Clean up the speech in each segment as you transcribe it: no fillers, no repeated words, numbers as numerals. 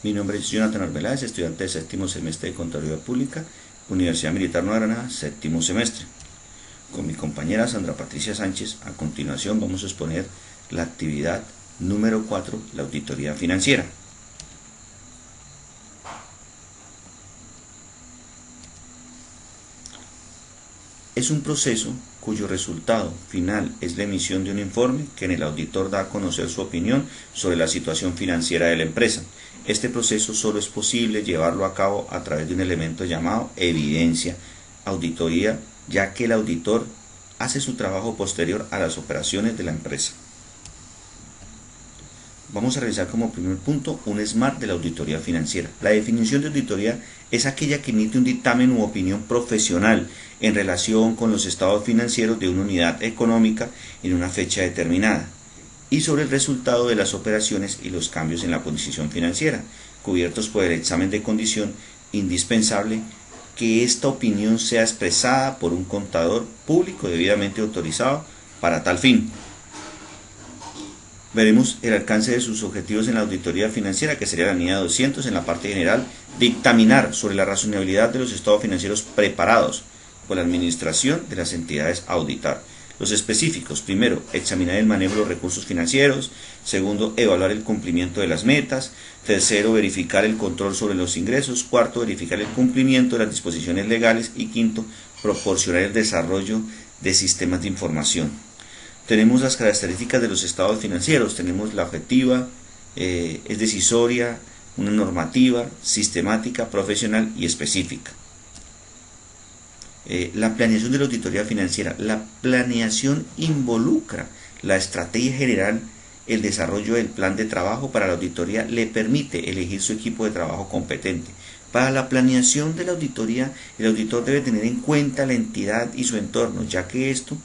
Mi nombre es Jonathan Arbeláez, estudiante de séptimo semestre de Contaduría Pública, Universidad Militar Nueva Granada, séptimo semestre. Con mi compañera Sandra Patricia Sánchez, a continuación vamos a exponer la actividad número 4, la auditoría financiera. Es un proceso cuyo resultado final es la emisión de un informe que en el auditor da a conocer su opinión sobre la situación financiera de la empresa. Este proceso solo es posible llevarlo a cabo a través de un elemento llamado evidencia, auditoría, ya que el auditor hace su trabajo posterior a las operaciones de la empresa. Vamos a revisar como primer punto un SMART de la auditoría financiera. La definición de auditoría es aquella que emite un dictamen u opinión profesional en relación con los estados financieros de una unidad económica en una fecha determinada y sobre el resultado de las operaciones y los cambios en la posición financiera, cubiertos por el examen de condición indispensable que esta opinión sea expresada por un contador público debidamente autorizado para tal fin. Veremos el alcance de sus objetivos en la auditoría financiera, que sería la línea 200 en la parte general, dictaminar sobre la razonabilidad de los estados financieros preparados por la administración de las entidades a auditar. Los específicos: primero, examinar el manejo de los recursos financieros; segundo, evaluar el cumplimiento de las metas; tercero, verificar el control sobre los ingresos; cuarto, verificar el cumplimiento de las disposiciones legales; y quinto, proporcionar el desarrollo de sistemas de información. Tenemos las características de los estados financieros. Tenemos la objetiva, es decisoria, una normativa, sistemática, profesional y específica. La planeación de la auditoría financiera. La planeación involucra la estrategia general. El desarrollo del plan de trabajo para la auditoría le permite elegir su equipo de trabajo competente. Para la planeación de la auditoría, el auditor debe tener en cuenta la entidad y su entorno, ya que esto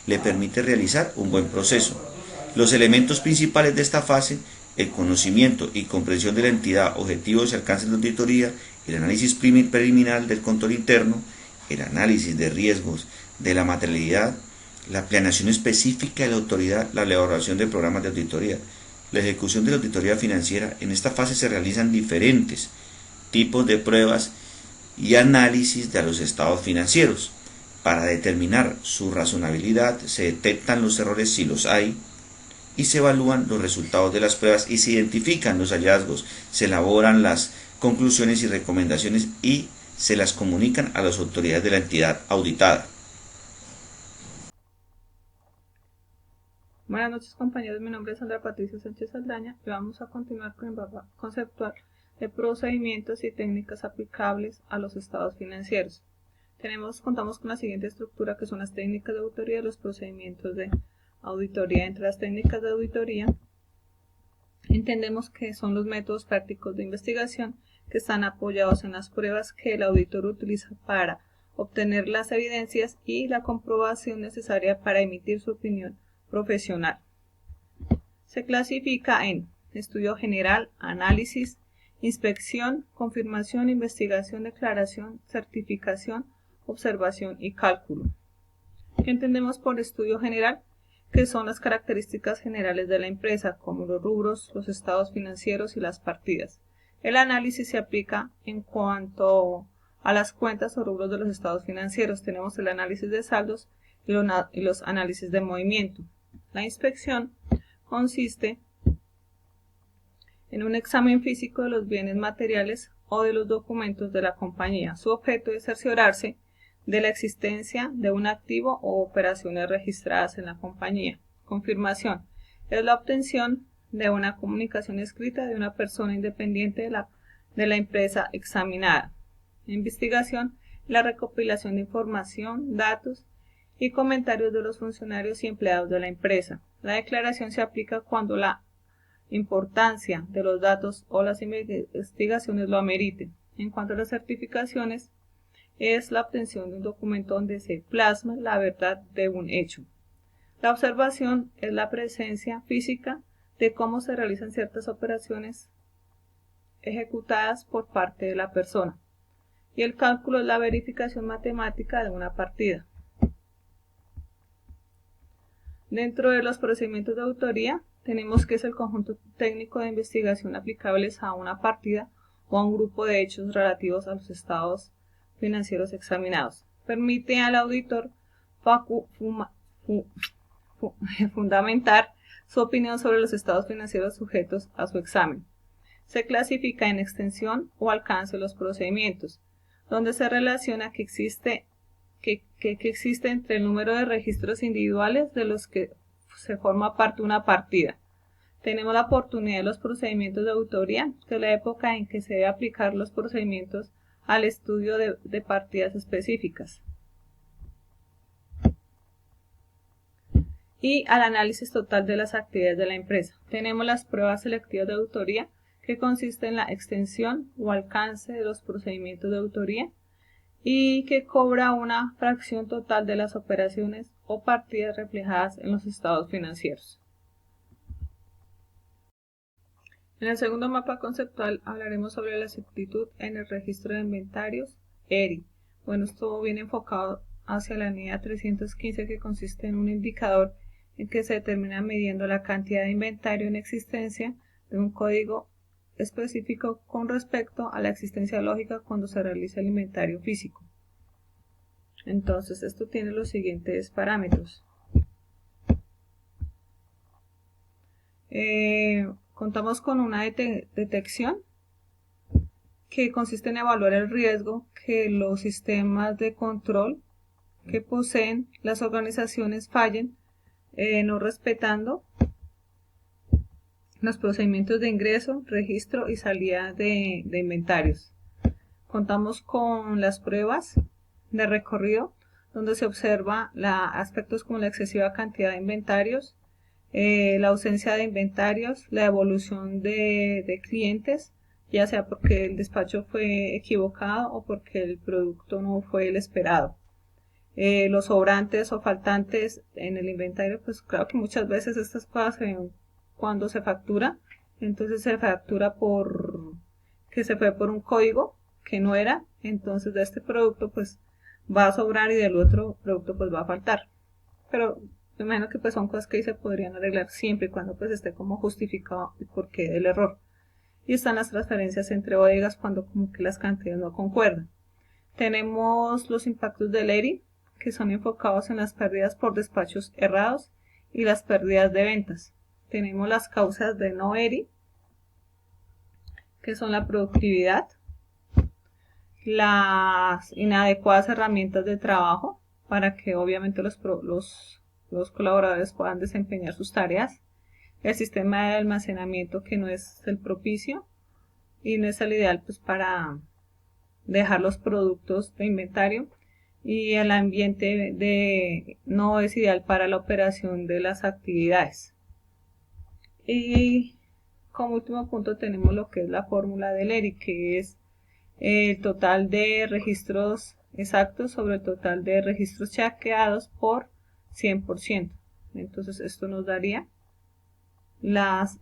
le permite realizar un buen proceso. Los elementos principales de esta fase: el conocimiento y comprensión de la entidad, objetivos y alcances de la auditoría, el análisis preliminar del control interno, el análisis de riesgos de la materialidad, la planeación específica de la autoridad, la elaboración de programas de auditoría. La ejecución de la auditoría financiera. En esta fase se realizan diferentes tipos de pruebas y análisis de los estados financieros. Para determinar su razonabilidad se detectan los errores si los hay y se evalúan los resultados de las pruebas y se identifican los hallazgos, se elaboran las conclusiones y recomendaciones y se las comunican a las autoridades de la entidad auditada. Buenas noches, compañeros, mi nombre es Sandra Patricia Sánchez Saldaña y vamos a continuar con el mapa conceptual de procedimientos y técnicas aplicables a los estados financieros. Contamos con la siguiente estructura, que son las técnicas de auditoría y los procedimientos de auditoría. Entre las técnicas de auditoría entendemos que son los métodos prácticos de investigación que están apoyados en las pruebas que el auditor utiliza para obtener las evidencias y la comprobación necesaria para emitir su opinión profesional. Se clasifica en estudio general, análisis, inspección, confirmación, investigación, declaración, certificación, observación y cálculo. ¿Qué entendemos por estudio general? Que son las características generales de la empresa, como los rubros, los estados financieros y las partidas. El análisis se aplica en cuanto a las cuentas o rubros de los estados financieros. Tenemos el análisis de saldos y los análisis de movimiento. La inspección consiste en un examen físico de los bienes materiales o de los documentos de la compañía. Su objeto es cerciorarse de la existencia de un activo o operaciones registradas en la compañía. Confirmación es la obtención de una comunicación escrita de una persona independiente de la empresa examinada. Investigación, la recopilación de información, datos y comentarios de los funcionarios y empleados de la empresa. La declaración se aplica cuando la importancia de los datos o las investigaciones lo ameriten. En cuanto a las certificaciones, es la obtención de un documento donde se plasma la verdad de un hecho. La observación es la presencia física de cómo se realizan ciertas operaciones ejecutadas por parte de la persona. Y el cálculo es la verificación matemática de una partida. Dentro de los procedimientos de auditoría tenemos que es el conjunto técnico de investigación aplicables a una partida o a un grupo de hechos relativos a los estados financieros examinados. Permite al auditor fundamentar su opinión sobre los estados financieros sujetos a su examen. Se clasifica en extensión o alcance de los procedimientos, donde se relaciona que existe entre el número de registros individuales de los que se forma parte una partida. Tenemos la oportunidad de los procedimientos de auditoría, que es la época en que se debe aplicar los procedimientos al estudio de partidas específicas. Y al análisis total de las actividades de la empresa. Tenemos las pruebas selectivas de auditoría, que consiste en la extensión o alcance de los procedimientos de auditoría y que cobra una fracción total de las operaciones o partidas reflejadas en los estados financieros. En el segundo mapa conceptual hablaremos sobre la exactitud en el registro de inventarios, ERI. Bueno, esto viene enfocado hacia la unidad 315, que consiste en un indicador en que se determina midiendo la cantidad de inventario en existencia de un código específico con respecto a la existencia lógica cuando se realiza el inventario físico. Entonces, esto tiene los siguientes parámetros. Contamos con una detección que consiste en evaluar el riesgo que los sistemas de control que poseen las organizaciones fallen, no respetando los procedimientos de ingreso, registro y salida de inventarios. Contamos con las pruebas de recorrido, donde se observa aspectos como la excesiva cantidad de inventarios, la ausencia de inventarios, la evolución de clientes, ya sea porque el despacho fue equivocado o porque el producto no fue el esperado. Los sobrantes o faltantes en el inventario, pues claro que muchas veces estas cosas se ven cuando se factura, entonces se factura que se fue por un código que no era, entonces de este producto pues va a sobrar y del otro producto pues va a faltar. Pero me imagino que pues son cosas que se podrían arreglar siempre y cuando pues esté como justificado el porqué del error. Y están las transferencias entre bodegas cuando como que las cantidades no concuerdan. Tenemos los impactos del ERI, que son enfocados en las pérdidas por despachos errados y las pérdidas de ventas. Tenemos las causas de no ERI, que son la productividad, las inadecuadas herramientas de trabajo para que obviamente los colaboradores puedan desempeñar sus tareas, el sistema de almacenamiento que no es el propicio y no es el ideal pues para dejar los productos de inventario, y el ambiente no es ideal para la operación de las actividades. Y como último punto tenemos lo que es la fórmula del ERI, que es el total de registros exactos sobre el total de registros chequeados por 100%. Entonces esto nos daría las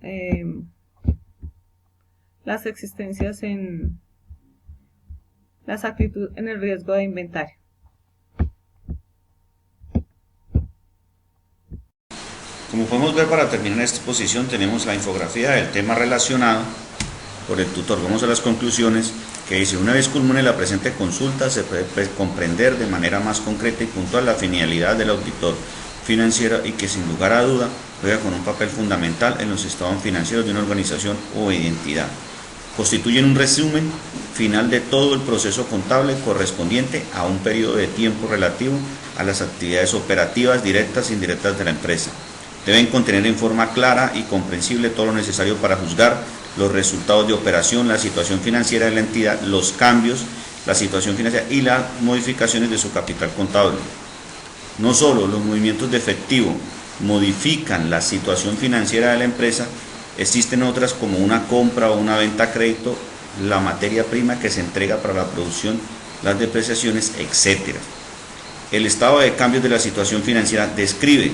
existencias en la exactitud en el riesgo de inventario. Como podemos ver, para terminar esta exposición tenemos la infografía del tema relacionado por el tutor. Vamos a las conclusiones, que dice: una vez culmine la presente consulta, se puede comprender de manera más concreta y puntual la finalidad del auditor financiero y que sin lugar a duda juega con un papel fundamental en los estados financieros de una organización o entidad. Constituyen un resumen final de todo el proceso contable correspondiente a un periodo de tiempo relativo a las actividades operativas directas e indirectas de la empresa. Deben contener en forma clara y comprensible todo lo necesario para juzgar los resultados de operación, la situación financiera de la entidad, los cambios, la situación financiera y las modificaciones de su capital contable. No solo los movimientos de efectivo modifican la situación financiera de la empresa, existen otras como una compra o una venta a crédito, la materia prima que se entrega para la producción, las depreciaciones, etc. El estado de cambios de la situación financiera describe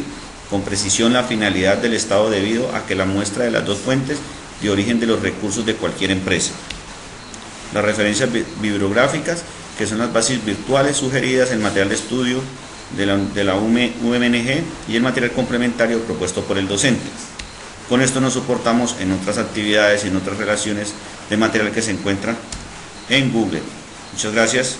con precisión la finalidad del estado debido a que la muestra de las dos fuentes de origen de los recursos de cualquier empresa. Las referencias bibliográficas, que son las bases virtuales sugeridas, el material de estudio de la UMNG y el material complementario propuesto por el docente. Con esto nos soportamos en otras actividades y en otras relaciones de material que se encuentran en Google. Muchas gracias.